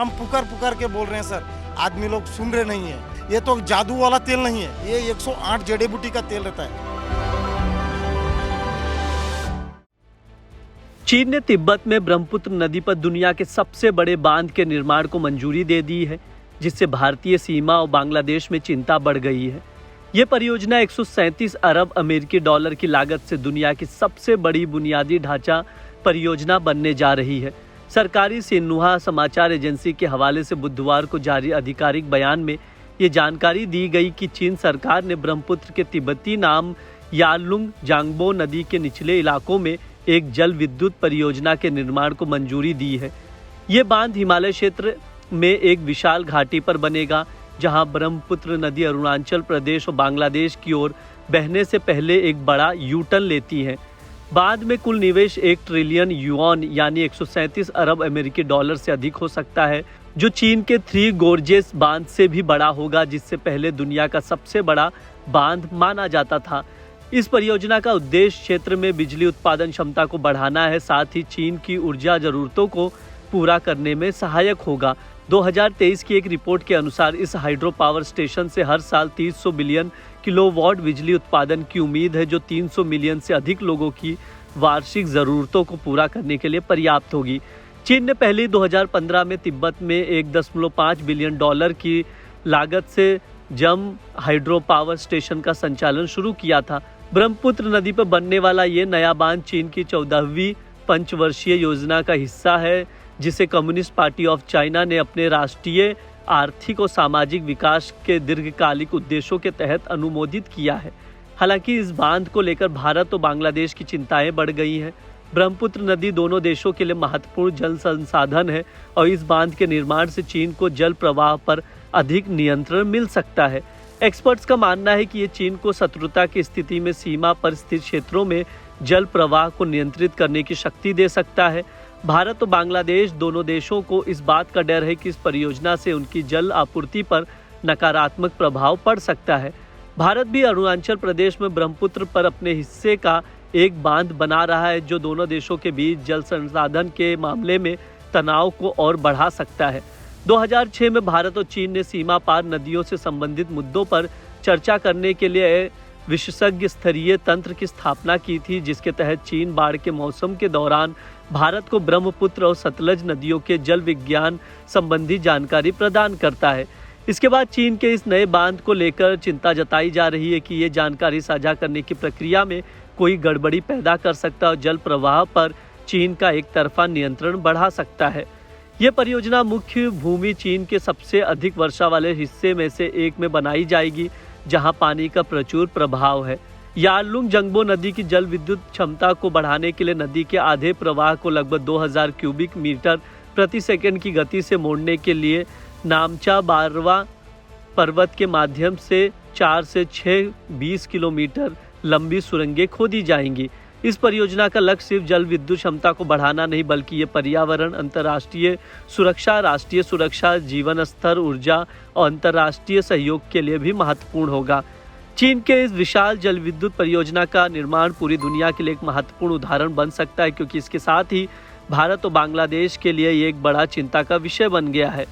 हम पुकार पुकार के बोल रहे हैं सर, आदमी लोग सुन रहे नहीं है। ये तो जादू वाला तेल नहीं है, ये 108 जड़ी बूटी का तेल रहता है। चीन ने तिब्बत में ब्रह्मपुत्र नदी पर दुनिया के सबसे बड़े बांध के निर्माण को मंजूरी दे दी है, जिससे भारतीय सीमा और बांग्लादेश में चिंता बढ़ गई है। ये परियोजना 137 अरब अमेरिकी डॉलर की लागत से दुनिया की सबसे बड़ी बुनियादी ढांचा परियोजना बनने जा रही है। सरकारी सिन्हुआ समाचार एजेंसी के हवाले से बुधवार को जारी आधिकारिक बयान में ये जानकारी दी गई कि चीन सरकार ने ब्रह्मपुत्र के तिब्बती नाम यारलुंग जांगबो नदी के निचले इलाकों में एक जल विद्युत परियोजना के निर्माण को मंजूरी दी है। ये बांध हिमालय क्षेत्र में एक विशाल घाटी पर बनेगा, जहां ब्रह्मपुत्र नदी अरुणाचल प्रदेश और बांग्लादेश की ओर बहने से पहले एक बड़ा यू टर्न लेती है। बांध में कुल निवेश 1 ट्रिलियन युआन यानी 137 अरब अमेरिकी डॉलर से अधिक हो सकता है, जो चीन के 3 गोर्जेस बांध से भी बड़ा होगा, जिससे पहले दुनिया का सबसे बड़ा बांध माना जाता था। इस परियोजना का उद्देश्य क्षेत्र में बिजली उत्पादन क्षमता को बढ़ाना है, साथ ही चीन की ऊर्जा जरूरतों को पूरा करने में सहायक होगा। 2023 की एक रिपोर्ट के अनुसार इस हाइड्रो पावर स्टेशन से हर साल 300 बिलियन किलोवाट बिजली उत्पादन की उम्मीद है, जो 300 मिलियन से अधिक लोगों की वार्षिक ज़रूरतों को पूरा करने के लिए पर्याप्त होगी। चीन ने पहले 2015 में तिब्बत में 1.5 बिलियन डॉलर की लागत से जम हाइड्रो पावर स्टेशन का संचालन शुरू किया था। ब्रह्मपुत्र नदी पर बनने वाला ये नया बांध चीन की 14वीं पंचवर्षीय योजना का हिस्सा है, जिसे कम्युनिस्ट पार्टी ऑफ चाइना ने अपने राष्ट्रीय आर्थिक और सामाजिक विकास के दीर्घकालिक उद्देश्यों के तहत अनुमोदित किया है। हालांकि इस बांध को लेकर भारत और बांग्लादेश की चिंताएं बढ़ गई हैं। ब्रह्मपुत्र नदी दोनों देशों के लिए महत्वपूर्ण जल संसाधन है और इस बांध के निर्माण से चीन को जल प्रवाह पर अधिक नियंत्रण मिल सकता है। एक्सपर्ट्स का मानना है कि ये चीन को शत्रुता की स्थिति में सीमा पर स्थित क्षेत्रों में जल प्रवाह को नियंत्रित करने की शक्ति दे सकता है। भारत और बांग्लादेश दोनों देशों को इस बात का डर है कि इस परियोजना से उनकी जल आपूर्ति पर नकारात्मक प्रभाव पड़ सकता है। भारत भी अरुणाचल प्रदेश में ब्रह्मपुत्र पर अपने हिस्से का एक बांध बना रहा है, जो दोनों देशों के बीच जल संसाधन के मामले में तनाव को और बढ़ा सकता है। 2006 में भारत और चीन ने सीमा पार नदियों से संबंधित मुद्दों पर चर्चा करने के लिए विशेषज्ञ स्तरीय तंत्र की स्थापना की थी, जिसके तहत चीन बाढ़ के मौसम के दौरान भारत को ब्रह्मपुत्र और सतलज नदियों के जल विज्ञान संबंधी जानकारी प्रदान करता है। इसके बाद चीन के इस नए बांध को लेकर चिंता जताई जा रही है कि ये जानकारी साझा करने की प्रक्रिया में कोई गड़बड़ी पैदा कर सकता है और जल प्रवाह पर चीन का एक तरफा नियंत्रण बढ़ा सकता है। यह परियोजना मुख्य भूमि चीन के सबसे अधिक वर्षा वाले हिस्से में से एक में बनाई जाएगी, जहां पानी का प्रचुर प्रभाव है। यारलुंग जांगबो नदी की जल विद्युत क्षमता को बढ़ाने के लिए नदी के आधे प्रवाह को लगभग 2000 क्यूबिक मीटर प्रति सेकंड की गति से मोड़ने के लिए नामचा बारवा पर्वत के माध्यम से 4 से 6 20 किलोमीटर लंबी सुरंगें खोदी जाएंगी। इस परियोजना का लक्ष्य सिर्फ जल विद्युत क्षमता को बढ़ाना नहीं, बल्कि ये पर्यावरण, अंतर्राष्ट्रीय सुरक्षा, राष्ट्रीय सुरक्षा, जीवन स्तर, ऊर्जा और अंतर्राष्ट्रीय सहयोग के लिए भी महत्वपूर्ण होगा। चीन के इस विशाल जल विद्युत परियोजना का निर्माण पूरी दुनिया के लिए एक महत्वपूर्ण उदाहरण बन सकता है, क्योंकि इसके साथ ही भारत और बांग्लादेश के लिए ये एक बड़ा चिंता का विषय बन गया है।